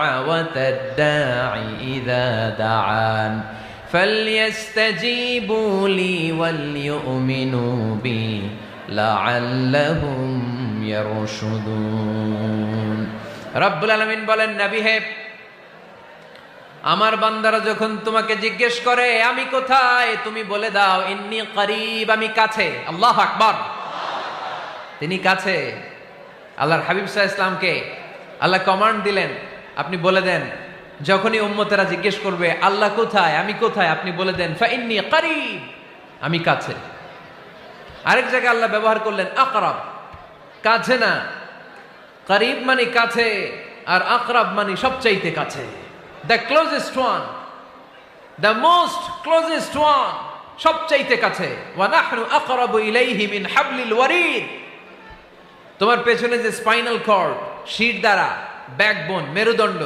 দাওয়াতাদ দাঈ ইযা দাআন ফালইস্তাজীবু লি ওয়াল ইউমিনু বি লাআল্লাহুম ইয়ারশুদুন। রব্বুল আলামিন বলেন, নবী হে, আমার বান্দারা যখন তোমাকে জিজ্ঞেস করে আমি কোথায়, তুমি বলে দাও ইন্নী করিব, আমি কাছে। আল্লাহু আকবার, তিনি কাছে। আল্লাহর হাবিব সাল্লাল্লাহু আলাইহি ওয়াসাল্লামকে আল্লাহ কমান্ড দিলেন, আপনি বলে দেন যখনই উম্মতেরা জিজ্ঞেস করবে আল্লাহ কোথায়, আমি কোথায়, আপনি বলে দেন ফাইন্নী করিব, আমি কাছে। আরেক জায়গায় আল্লাহ ব্যবহার করলেন আকরাব, কাছে না। করিব মানে কাছে, আর আকরাব মানে সবচাইতে কাছে। The closest one, the most closest one, সবচাইতে কাছে। ওয়া নাহনু আকরাবু ইলাইহি মিন হাবলিল ওয়ারিদ। তোমার পেছনে যে স্পাইনাল কর্ড, শিরদাঁড়া, ব্যাকবোন, মেরুদণ্ড,